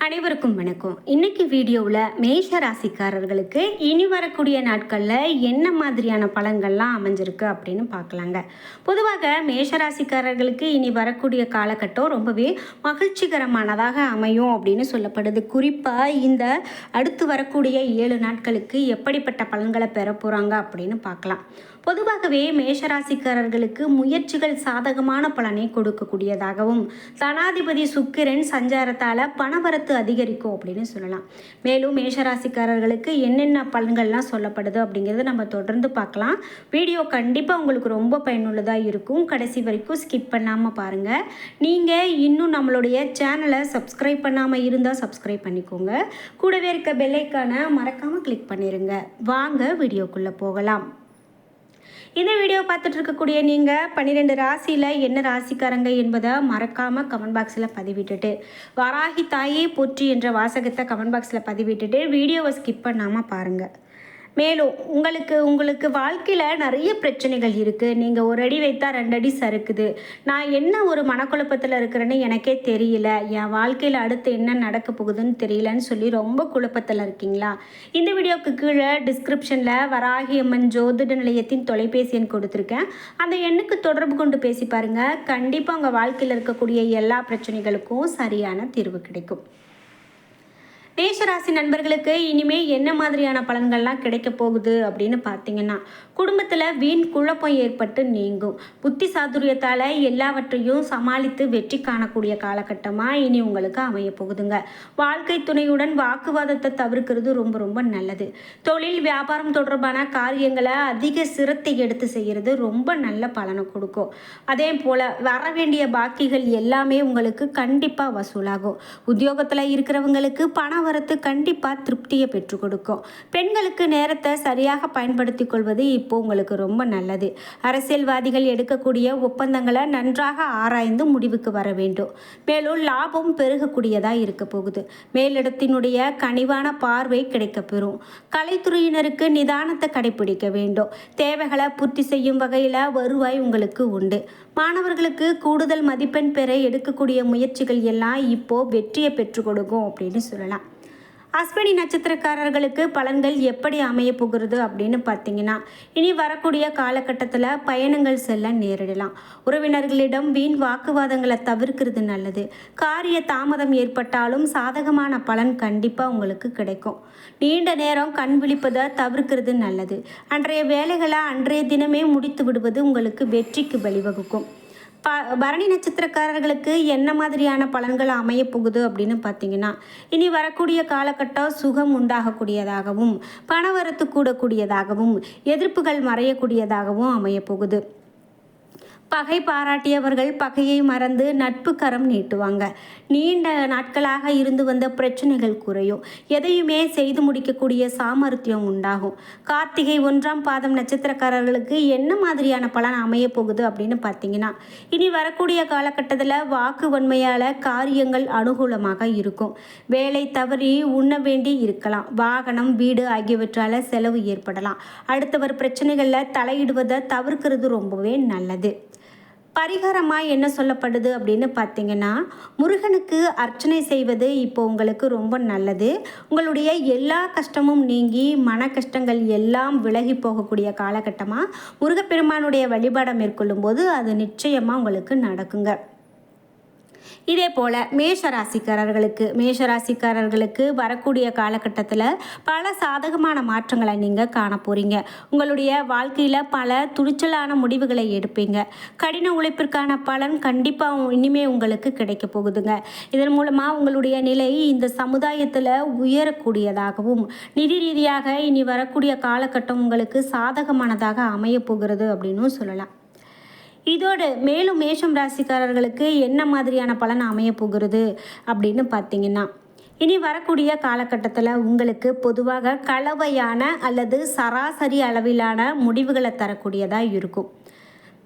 அனைவருக்கும் வணக்கம். இன்னைக்கு வீடியோவில் மேஷ ராசிக்காரர்களுக்கு இனி வரக்கூடிய நாட்களில் என்ன மாதிரியான பலன்கள்லாம் அமைஞ்சிருக்கு அப்படின்னு பார்க்கலாங்க. பொதுவாக மேஷ ராசிக்காரர்களுக்கு இனி வரக்கூடிய காலகட்டம் ரொம்பவே மகிழ்ச்சிகரமானதாக அமையும் அப்படின்னு சொல்லப்படுது. குறிப்பாக இந்த அடுத்து வரக்கூடிய 7 நாட்களுக்கு எப்படிப்பட்ட பலன்களை பெற போகிறாங்க அப்படின்னு பார்க்கலாம். பொதுவாகவே மேஷராசிக்காரர்களுக்கு முயற்சிகள் சாதகமான பலனை கொடுக்கக்கூடியதாகவும் தனாதிபதி சுக்கிரன் சஞ்சாரத்தால் பணவரத்து அதிகரிக்கும் அப்படின்னு சொல்லலாம். மேலும் மேஷராசிக்காரர்களுக்கு என்னென்ன பலன்கள்லாம் சொல்லப்படுது அப்படிங்கிறத நம்ம தொடர்ந்து பார்க்கலாம். வீடியோ கண்டிப்பாக உங்களுக்கு ரொம்ப பயனுள்ளதாக இருக்கும். கடைசி வரைக்கும் ஸ்கிப் பண்ணாமல் பாருங்கள். நீங்கள் இன்னும் நம்மளுடைய சேனலை சப்ஸ்கிரைப் பண்ணாமல் இருந்தால் சப்ஸ்கிரைப் பண்ணிக்கோங்க. கூடவே இருக்க பெல்லைக்கான மறக்காமல் கிளிக் பண்ணிடுங்க. வாங்க வீடியோக்குள்ளே போகலாம். இந்த வீடியோ பார்த்துட்டு இருக்கக்கூடிய நீங்கள் 12 ராசியில் என்ன ராசிக்காரங்க என்பதை மறக்காமல் கமெண்ட் பாக்ஸில் பதிவிட்டுட்டு வராகி தாயே போற்றி என்ற வாசகத்தை கமெண்ட் பாக்ஸில் பதிவிட்டுட்டு வீடியோவை ஸ்கிப் பண்ணாமல் பாருங்கள். மேலும் உங்களுக்கு வாழ்க்கையில் நிறைய பிரச்சனைகள் இருக்குது. நீங்கள் ஒரு அடி வைத்தா 2 அடி சறுக்குது. நான் என்ன ஒரு மனக்குழப்பத்தில் இருக்கிறேன்னு எனக்கே தெரியல, என் வாழ்க்கையில் அடுத்து என்ன நடக்க போகுதுன்னு தெரியலன்னு சொல்லி ரொம்ப குழப்பத்தில் இருக்கீங்களா? இந்த வீடியோவுக்கு கீழே டிஸ்கிரிப்ஷனில் வராகி அம்மன் ஜோதிட நிலையத்தின் தொலைபேசி எண் கொடுத்துருக்கேன். அந்த எண்ணுக்கு தொடர்பு கொண்டு பேசி பாருங்கள். கண்டிப்பாக உங்கள் வாழ்க்கையில் இருக்கக்கூடிய எல்லா பிரச்சனைகளுக்கும் சரியான தீர்வு கிடைக்கும். மேஷராசி நண்பர்களுக்கு இனிமேல் என்ன மாதிரியான பலன்கள்லாம் கிடைக்க போகுது அப்படின்னு பார்த்தீங்கன்னா, குடும்பத்தில் வீண் குழப்பம் ஏற்பட்டு நீங்கும். புத்தி சாதுரியத்தால் எல்லாவற்றையும் சமாளித்து வெற்றி காணக்கூடிய காலகட்டமாக இனி உங்களுக்கு அமைய போகுதுங்க. வாழ்க்கை துணையுடன் வாக்குவாதத்தை தவிர்க்கிறது ரொம்ப ரொம்ப நல்லது. தொழில் வியாபாரம் தொடர்பான காரியங்களை அதிக சிரத்தை எடுத்து செய்கிறது ரொம்ப நல்ல பலனை கொடுக்கும். அதே போல் வர வேண்டிய பாக்கிகள் எல்லாமே உங்களுக்கு கண்டிப்பாக வசூலாகும். உத்தியோகத்தில் இருக்கிறவங்களுக்கு பண வரத்து கண்டிப்பாக திருப்தியை பெற்றுக் கொடுக்கும். பெண்களுக்கு நேரத்தை சரியாக பயன்படுத்தி கொள்வது இப்போ உங்களுக்கு ரொம்ப நல்லது. அரசியல்வாதிகள் எடுக்கக்கூடிய ஒப்பந்தங்களை நன்றாக ஆராய்ந்து முடிவுக்கு வர வேண்டும். மேலும் லாபம் பெருகக்கூடியதாக இருக்க போகுது. மேலிடத்தினுடைய கனிவான பார்வை கிடைக்கப்பெறும். கலைத்துறையினருக்கு நிதானத்தை கடைபிடிக்க வேண்டும். தேவைகளை பூர்த்தி செய்யும் வகையில் வருவாய் உங்களுக்கு உண்டு. மாணவர்களுக்கு கூடுதல் மதிப்பெண் பெற எடுக்கக்கூடிய முயற்சிகள் எல்லாம் இப்போ வெற்றியை பெற்றுக் கொடுக்கும் அப்படின்னு சொல்லலாம். அஸ்வினி நட்சத்திரக்காரர்களுக்கு பலன்கள் எப்படி அமைய போகிறது அப்படின்னு பார்த்தீங்கன்னா, இனி வரக்கூடிய காலகட்டத்தில் பயணங்கள் செல்ல நேரிடலாம். உறவினர்களிடம் வீண் வாக்குவாதங்களை தவிர்க்கிறது நல்லது. காரிய தாமதம் ஏற்பட்டாலும் சாதகமான பலன் கண்டிப்பாக உங்களுக்கு கிடைக்கும். நீண்ட நேரம் கண் விழிப்பதை தவிர்க்கிறது நல்லது. அன்றைய வேலைகளை அன்றைய தினமே முடித்து விடுவது உங்களுக்கு வெற்றிக்கு வழிவகுக்கும். பரணி நட்சத்திரக்காரர்களுக்கு என்ன மாதிரியான பலன்கள் அமைய போகுது அப்படின்னு பார்த்தீங்கன்னா, இனி வரக்கூடிய காலகட்டம் சுகம் உண்டாகக்கூடியதாகவும் பணவரத்து கூடக்கூடியதாகவும் எதிர்ப்புகள் மறையக்கூடியதாகவும் அமைய போகுது. பகை பாராட்டியவர்கள் பகையை மறந்து நட்பு கரம் நீட்டுவாங்க. நீண்ட நாட்களாக இருந்து வந்த பிரச்சனைகள் குறையும். எதையுமே செய்து முடிக்கக்கூடிய சாமர்த்தியம் உண்டாகும். கார்த்திகை 1ஆம் பாதம் நட்சத்திரக்காரர்களுக்கு என்ன மாதிரியான பலன் அமைய போகுது அப்படின்னு பார்த்தீங்கன்னா, இனி வரக்கூடிய காலகட்டத்தில் வாக்கு வன்மையால் காரியங்கள் அனுகூலமாக இருக்கும். வேலை தவறி உண்ண வேண்டி இருக்கலாம். வாகனம் வீடு ஆகியவற்றால் செலவு ஏற்படலாம். அடுத்தவர் பிரச்சனைகளில் தலையிடுவதை தவிர்க்கிறது ரொம்பவே நல்லது. பரிகாரமாக என்ன சொல்லப்படுது அப்படின்னு பார்த்தீங்கன்னா, முருகனுக்கு அர்ச்சனை செய்வது இப்போ உங்களுக்கு ரொம்ப நல்லது. உங்களுடைய எல்லா கஷ்டமும் நீங்கி மன கஷ்டங்கள் எல்லாம் விலகி போகக்கூடிய காலகட்டமாக முருகப்பெருமானுடைய வழிபாடை மேற்கொள்ளும் போது அது நிச்சயமாக உங்களுக்கு நடக்குங்க. இதே போல் மேஷராசிக்காரர்களுக்கு வரக்கூடிய காலகட்டத்தில் பல சாதகமான மாற்றங்களை நீங்கள் காண போகிறீங்க. உங்களுடைய வாழ்க்கையில் பல துணிச்சலான முடிவுகளை எடுப்பீங்க. கடின உழைப்பிற்கான பலன் கண்டிப்பாக இனிமேல் உங்களுக்கு கிடைக்க போகுதுங்க. இதன் மூலமாக உங்களுடைய நிலை இந்த சமுதாயத்தில் உயரக்கூடியதாகவும் நிதி ரீதியாக இனி வரக்கூடிய காலகட்டம் உங்களுக்கு சாதகமானதாக அமைய போகிறது அப்படின்னு சொல்லலாம். இதோடு மேலும் மேஷம் ராசிக்காரர்களுக்கு என்ன மாதிரியான பலன் அமைய போகிறது அப்படின்னு பார்த்தீங்கன்னா, இனி வரக்கூடிய காலகட்டத்தில் உங்களுக்கு பொதுவாக கலவையான அல்லது சராசரி அளவிலான முடிவுகளை தரக்கூடியதாக இருக்கும்.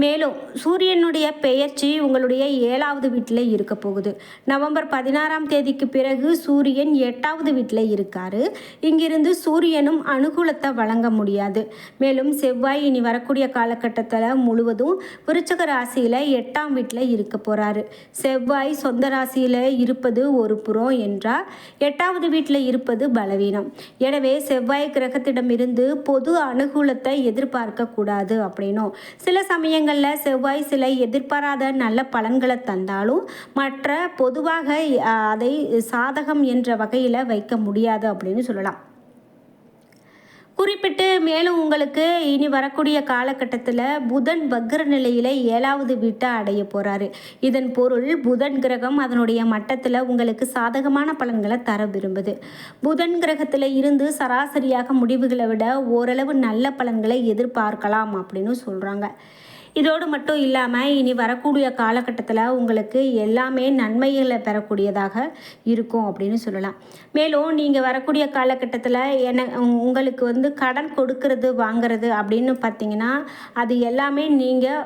மேலும் சூரியனுடைய பெயர்ச்சி உங்களுடைய 7வது வீட்டில் இருக்க போகுது. நவம்பர் 16ஆம் தேதிக்கு பிறகு சூரியன் 8வது வீட்டில் இருக்காரு. இங்கிருந்து சூரியனும் அனுகூலத்தை வழங்க முடியாது. மேலும் செவ்வாய் இனி வரக்கூடிய காலகட்டத்தில் முழுவதும் விருச்சக ராசியில் 8ஆம் வீட்டில் இருக்க போகிறாரு. செவ்வாய் சொந்த ராசியில் இருப்பது ஒரு புறம் என்றால் 8வது வீட்டில் இருப்பது பலவீனம். எனவே செவ்வாய் கிரகத்திடமிருந்து பொது அனுகூலத்தை எதிர்பார்க்கக்கூடாது அப்படின்னும், சில சமயங்களில் செவ்வாய் சில எதிர்பாராத நல்ல பலன்களை தந்தாலும் மற்ற பொதுவாக அதை சாதகம் என்ற வகையில் வைக்க முடியாது அப்படின்னு சொல்லலாம். குறிப்பிட்டு மேலும் உங்களுக்கு இனி வரக்கூடிய காலகட்டத்தில் புதன் வக்ர நிலையில் 7வது வீட்டை அடைய போகிறாரு. இதன் பொருள் புதன் கிரகம் அதனுடைய மட்டத்தில் உங்களுக்கு சாதகமான பலன்களை தர விரும்புது. புதன் கிரகத்தில் இருந்து சராசரியாக முடிவுகளை விட ஓரளவு நல்ல பலன்களை எதிர்பார்க்கலாம் அப்படின்னு சொல்கிறாங்க. இதோடு மட்டும் இல்லாமல் இனி வரக்கூடிய காலகட்டத்தில் உங்களுக்கு எல்லாமே நன்மைகளை பெறக்கூடியதாக இருக்கும் அப்படின்னு சொல்லலாம். மேலும் நீங்கள் வரக்கூடிய காலகட்டத்தில் உங்களுக்கு கடன் கொடுக்கறது வாங்கிறது அப்படின்னு பார்த்தீங்கன்னா அது எல்லாமே நீங்கள்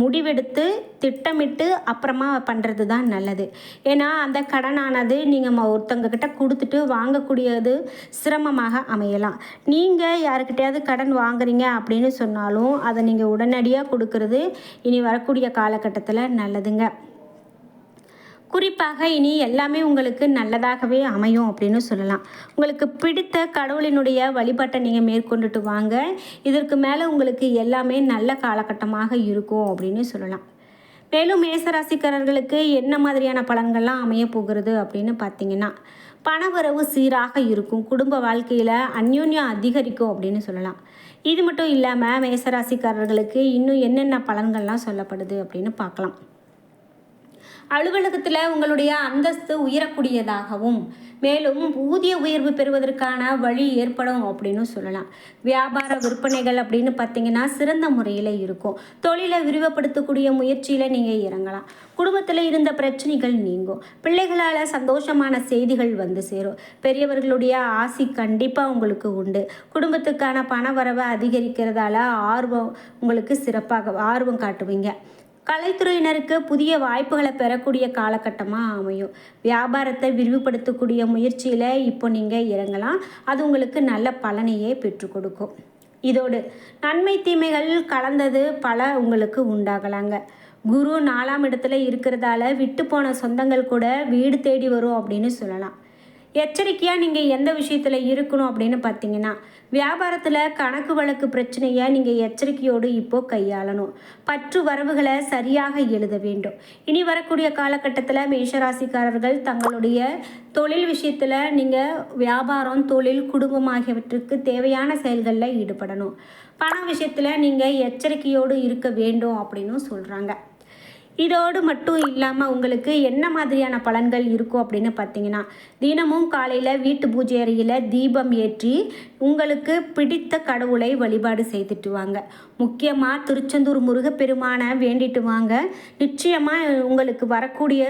முடிவெடுத்து திட்டமிட்டு அப்புறமா பண்ணுறது தான் நல்லது. ஏன்னா அந்த கடனானது நீங்கள் ஒருத்தவங்க கிட்ட கொடுத்துட்டு வாங்கக்கூடியது சிரமமாக அமையலாம். நீங்கள் யாருக்கிட்டையாவது கடன் வாங்குறீங்க அப்படின்னு சொன்னாலும் அதை நீங்கள் உடனடியாக கொடுக்கறது இனி வரக்கூடிய காலகட்டத்தில் நல்லதுங்க. குறிப்பாக இனி எல்லாமே உங்களுக்கு நல்லதாகவே அமையும் அப்படின்னு சொல்லலாம். உங்களுக்கு பிடித்த கடவுளினுடைய வழிபாட்டை நீங்கள் மேற்கொண்டுட்டு வாங்க. இதற்கு மேலே உங்களுக்கு எல்லாமே நல்ல காலகட்டமாக இருக்கும் அப்படின்னு சொல்லலாம். மேலும் மேசராசிக்காரர்களுக்கு என்ன மாதிரியான பலன்கள்லாம் அமைய போகிறது அப்படின்னு பார்த்தீங்கன்னா, பணவரவு சீராக இருக்கும். குடும்ப வாழ்க்கையில் அந்யோன்யம் அதிகரிக்கும் அப்படின்னு சொல்லலாம். இது மட்டும் இல்லாமல் மேசராசிக்காரர்களுக்கு இன்னும் என்னென்ன பலன்கள்லாம் சொல்லப்படுது அப்படின்னு பார்க்கலாம். அலுவலகத்தில் உங்களுடைய அந்தஸ்து உயரக்கூடியதாகவும் மேலும் ஊதிய உயர்வு பெறுவதற்கான வழி ஏற்படும் அப்படின்னு சொல்லலாம். வியாபார விற்பனைகள் அப்படின்னு பார்த்தீங்கன்னா சிறந்த முறையில் இருக்கும். தொழிலை விரிவுபடுத்தக்கூடிய முயற்சியில் நீங்கள் இறங்கலாம். குடும்பத்தில் இருந்த பிரச்சனைகள் நீங்கும். பிள்ளைகளால் சந்தோஷமான செய்திகள் வந்து சேரும். பெரியவர்களுடைய ஆசி கண்டிப்பாக உங்களுக்கு உண்டு. குடும்பத்துக்கான பண வரவை அதிகரிக்கிறதால உங்களுக்கு சிறப்பாக ஆர்வம் காட்டுவீங்க. கலைத்துறையினருக்கு புதிய வாய்ப்புகளை பெறக்கூடிய காலகட்டமாக அமையும். வியாபாரத்தை விரிவுபடுத்தக்கூடிய முயற்சியில் இப்போ நீங்கள் இறங்கலாம். அது உங்களுக்கு நல்ல பலனையே பெற்றுக் கொடுக்கும். இதோடு நன்மை தீமைகள் கலந்தது பல உங்களுக்கு உண்டாகலாங்க. குரு 4ஆம் இடத்துல இருக்கிறதால விட்டு போன சொந்தங்கள் கூட வீடு தேடி வரும் அப்படின்னு சொல்லலாம். எச்சரிக்கையாக நீங்கள் எந்த விஷயத்தில் இருக்கணும் அப்படின்னு பார்த்தீங்கன்னா, வியாபாரத்தில் கணக்கு வழக்கு பிரச்சனையை நீங்கள் எச்சரிக்கையோடு இப்போது கையாளணும். பற்று வரவுகளை சரியாக எழுத வேண்டும். இனி வரக்கூடிய காலகட்டத்தில் மேஷராசிக்காரர்கள் தங்களுடைய தொழில் விஷயத்தில் நீங்கள் வியாபாரம், தொழில், குடும்பம் ஆகியவற்றுக்கு தேவையான செயல்களில் ஈடுபடணும். பண விஷயத்தில் நீங்கள் எச்சரிக்கையோடு இருக்க வேண்டும் அப்படின்னு சொல்கிறாங்க. இதோடு மட்டும் இல்லாமல் உங்களுக்கு என்ன மாதிரியான பலன்கள் இருக்கும் அப்படின்னு பார்த்தீங்கன்னா, தினமும் காலையில் வீட்டு பூஜை அறையில் தீபம் ஏற்றி உங்களுக்கு பிடித்த கடவுளை வழிபாடு செய்துட்டு வாங்க. முக்கியமாக திருச்செந்தூர் முருகப்பெருமானை வேண்டிட்டு வாங்க. நிச்சயமாக உங்களுக்கு வரக்கூடிய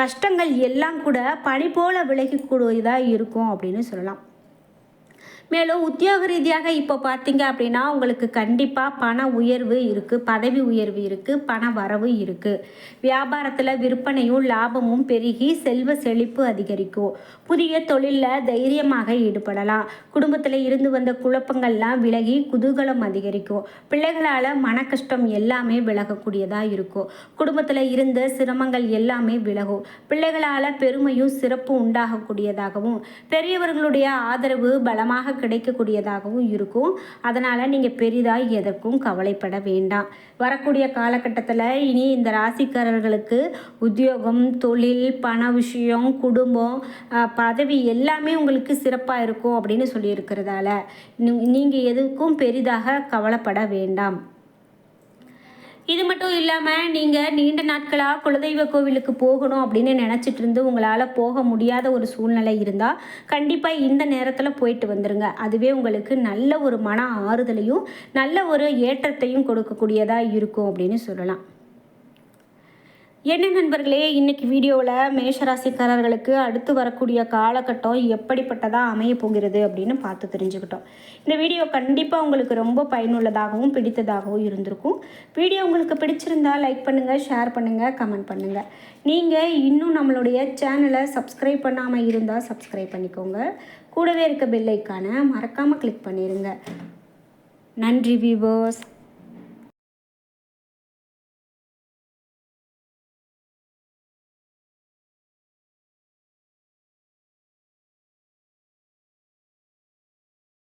கஷ்டங்கள் எல்லாம் கூட பனி போல விலகக்கூடியதாக இருக்கும் அப்படின்னு சொல்லலாம். மேலும் உத்தியோக ரீதியாக இப்போ பார்த்தீங்க அப்படின்னா உங்களுக்கு கண்டிப்பாக பண உயர்வு இருக்குது, பதவி உயர்வு இருக்குது, பண வரவு இருக்குது. வியாபாரத்தில் விற்பனையும் லாபமும் பெருகி செல்வ செழிப்பு அதிகரிக்கும். புதிய தொழிலில் தைரியமாக ஈடுபடலாம். குடும்பத்தில் இருந்து வந்த குழப்பங்கள்லாம் விலகி குதூகலம் அதிகரிக்கும். பிள்ளைகளால் மன கஷ்டம் எல்லாமே விலகக்கூடியதாக இருக்கும். குடும்பத்தில் இருந்த சிரமங்கள் எல்லாமே விலகும். பிள்ளைகளால் பெருமையும் சிறப்பு உண்டாகக்கூடியதாகவும் பெரியவர்களுடைய ஆதரவு பலமாக கிடைக்கக்கூடியதாகவும் இருக்கும். அதனால் நீங்கள் பெரிதாக எதற்கும் கவலைப்பட வேண்டாம். வரக்கூடிய காலகட்டத்தில் இனி இந்த ராசிக்காரர்களுக்கு உத்தியோகம், தொழில், பண விஷயம், குடும்பம், பதவி எல்லாமே உங்களுக்கு சிறப்பாக இருக்கும் அப்படின்னு சொல்லியிருக்கிறதால நீங்கள் எதுக்கும் பெரிதாக கவலைப்பட வேண்டாம். இது மட்டும் இல்லாமல் நீங்கள் நீண்ட நாட்களாக குலதெய்வ கோவிலுக்கு போகணும் அப்படின்னு நினச்சிட்டு இருந்து உங்களால் போக முடியாத ஒரு சூழ்நிலை இருந்தால் கண்டிப்பாக இந்த நேரத்தில் போயிட்டு வந்துடுங்க. அதுவே உங்களுக்கு நல்ல ஒரு மன ஆறுதலையும் நல்ல ஒரு ஏற்றத்தையும் கொடுக்கக்கூடியதாக இருக்கும் அப்படின்னு சொல்லலாம். என்ன நண்பர்களே, இன்னைக்கு வீடியோவில் மேஷராசிக்காரர்களுக்கு அடுத்து வரக்கூடிய காலகட்டம் எப்படிப்பட்டதாக அமைய போகிறது அப்படின்னு பார்த்து தெரிஞ்சுக்கிட்டோம். இந்த வீடியோ கண்டிப்பாக உங்களுக்கு ரொம்ப பயனுள்ளதாகவும் பிடித்ததாகவும் இருந்திருக்கும். வீடியோ உங்களுக்கு பிடிச்சிருந்தா லைக் பண்ணுங்கள், ஷேர் பண்ணுங்கள், கமெண்ட் பண்ணுங்கள். நீங்கள் இன்னும் நம்மளுடைய சேனலை சப்ஸ்கிரைப் பண்ணாமல் இருந்தால் சப்ஸ்கிரைப் பண்ணிக்கோங்க. கூடவே இருக்க பெல் ஐக்கானை மறக்காமல் கிளிக் பண்ணிடுங்க. நன்றி வியூவர்ஸ்.